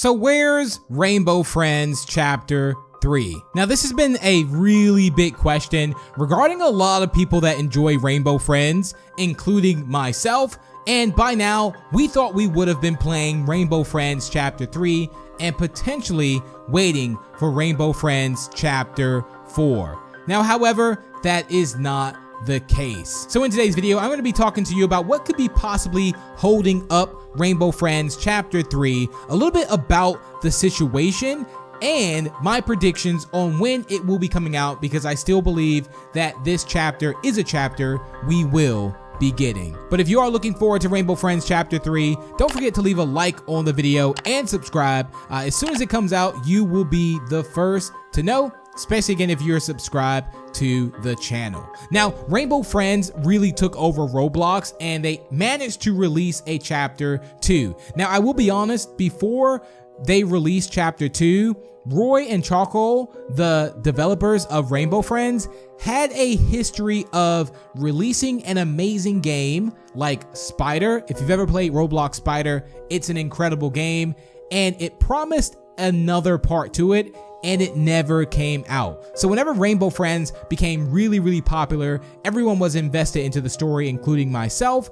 So where's Rainbow Friends Chapter 3? Now this has been a really big question regarding a lot of people that enjoy Rainbow Friends, including myself, and by now we thought we would have been playing Rainbow Friends Chapter 3 and potentially waiting for Rainbow Friends Chapter 4. Now however, that is not the case. So in today's video, I'm going to be talking to you about what could be possibly holding up Rainbow Friends Chapter 3, a little bit about the situation, and my predictions on when it will be coming out, because I still believe that this chapter is a chapter we will be getting. But if you are looking forward to Rainbow Friends Chapter 3, don't forget to leave a like on the video and subscribe. As soon as it comes out, you will be the first to know, especially again if you're subscribed to the channel. Now, Rainbow Friends really took over Roblox and they managed to release a Chapter 2. Now, I will be honest, before they released Chapter 2, Roy and Charcoal, the developers of Rainbow Friends, had a history of releasing an amazing game like Spider. If you've ever played Roblox Spider, it's an incredible game, and it promised another part to it, and it never came out. So whenever Rainbow Friends became really popular, everyone was invested into the story, including myself,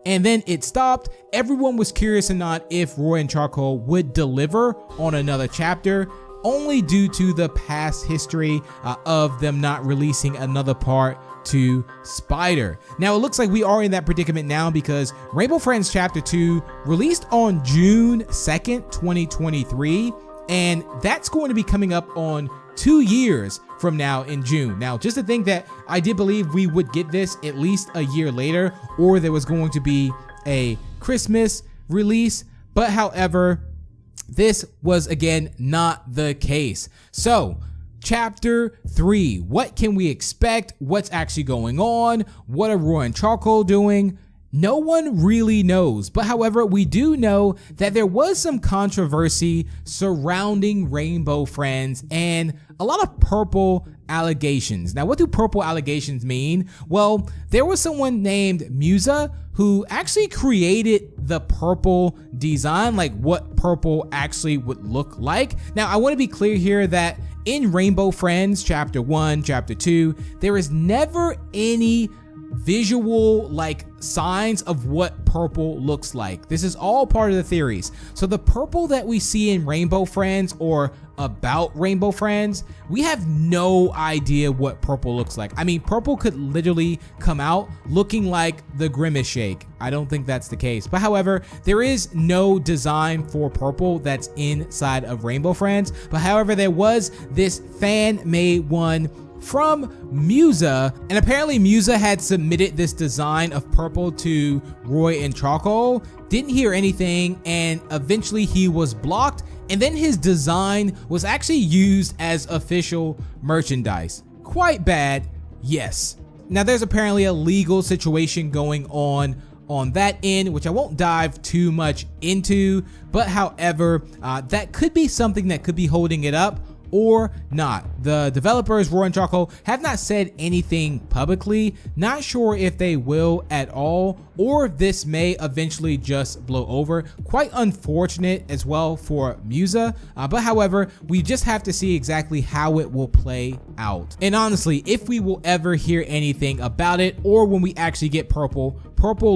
and then it stopped. Everyone was curious or not if Roy and Charcoal would deliver on another chapter, only due to the past history of them not releasing another part to Spider. Now it looks like we are in that predicament now, because Rainbow Friends Chapter 2 released on June 2nd, 2023, and that's going to be coming up on 2 years from now in June. Now, just to think that I did believe we would get this at least a year later, or there was going to be a Christmas release, but however, this was again not the case. So Chapter 3, what can we expect? What's actually going on? What are Roy and Charcoal doing? No one really knows, but however, we do know that there was some controversy surrounding Rainbow Friends and a lot of purple allegations. Now, what do purple allegations mean? Well, there was someone named Musa who actually created the purple design, like what purple actually would look like. Now, I want to be clear here that in Rainbow Friends Chapter 1, Chapter 2, there is never any visual like signs of what purple looks like. This is all part of the theories. So the purple that we see in Rainbow Friends, or about Rainbow Friends, we have no idea what purple looks like. I mean, purple could literally come out looking like the Grimace Shake. I don't think that's the case, but however, there is no design for purple that's inside of Rainbow Friends. But however, there was this fan-made one from Musa, and apparently Musa had submitted this design of purple to Roy and Charcoal, didn't hear anything, and eventually he was blocked, and then his design was actually used as official merchandise. Quite bad, yes. Now there's apparently a legal situation going on that end, which I won't dive too much into, but however, that could be something that could be holding it up or not. The developers, Roy and Charcoal, have not said anything publicly. Not sure if they will at all, or if this may eventually just blow over. Quite unfortunate as well for Musa, but however, we just have to see exactly how it will play out. And honestly, if we will ever hear anything about it, or when we actually get purple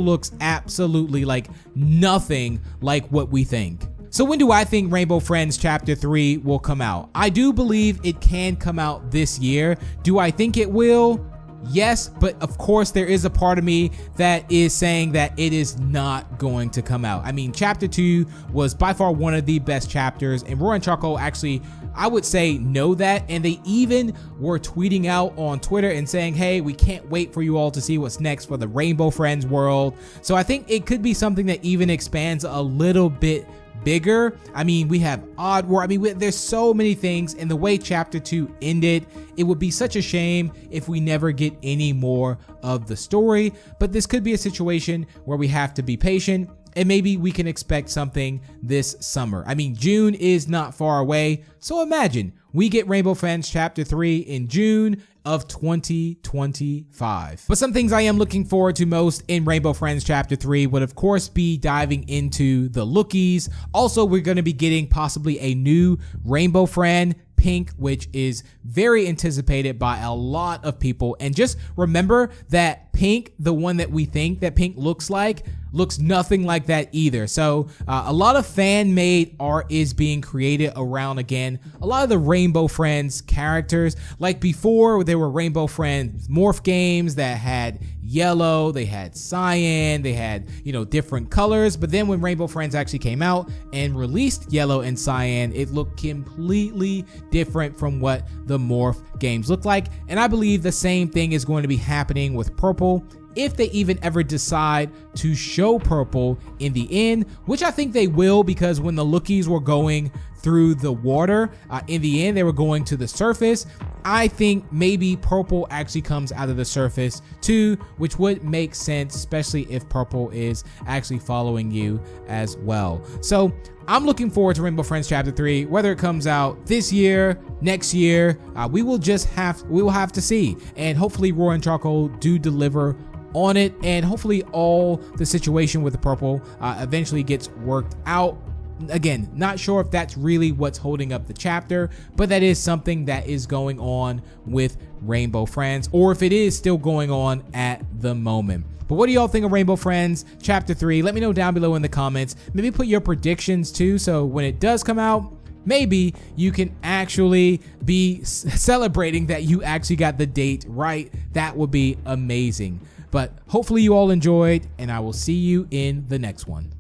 looks absolutely like nothing like what we think. So when do I think Rainbow Friends Chapter 3 will come out? I do believe it can come out this year. Do I think it will? Yes, but of course there is a part of me that is saying that it is not going to come out. I mean, Chapter 2 was by far one of the best chapters, and Roy and Charcoal actually, I would say, know that, and they even were tweeting out on Twitter and saying, hey, we can't wait for you all to see what's next for the Rainbow Friends world. So I think it could be something that even expands a little bit bigger. I mean, we have Odd War. I mean, there's so many things, and the way Chapter 2 ended, it would be such a shame if we never get any more of the story. But this could be a situation where we have to be patient, and maybe we can expect something this summer. I mean, June is not far away, so imagine we get Rainbow Friends Chapter 3 in June of 2025. But some things I am looking forward to most in Rainbow Friends Chapter 3 would of course be diving into the lookies. Also, we're going to be getting possibly a new Rainbow Friend, Pink, which is very anticipated by a lot of people. And just remember that Pink, the one that we think that Pink looks like, looks nothing like that either. So a lot of fan-made art is being created around, again, a lot of the Rainbow Friends characters. Like before, there were Rainbow Friends morph games that had yellow, they had cyan, they had, you know, different colors. But then when Rainbow Friends actually came out and released yellow and cyan, it looked completely different from what the morph games look like. And I believe the same thing is going to be happening with purple, if they even ever decide to show purple in the end, which I think they will, because when the lookies were going through the water, in the end they were going to the surface. I think maybe purple actually comes out of the surface too, which would make sense, especially if purple is actually following you as well. So I'm looking forward to Rainbow Friends Chapter 3, whether it comes out this year, next year, we will have to see. And hopefully Roar and Charcoal do deliver on it, and hopefully all the situation with the purple eventually gets worked out. Again, not sure if that's really what's holding up the chapter, but that is something that is going on with Rainbow Friends, or if it is still going on at the moment. But what do y'all think of Rainbow Friends Chapter 3? Let me know down below in the comments. Maybe put your predictions too, so when it does come out, maybe you can actually be celebrating that you actually got the date right. That would be amazing. But hopefully you all enjoyed, and I will see you in the next one.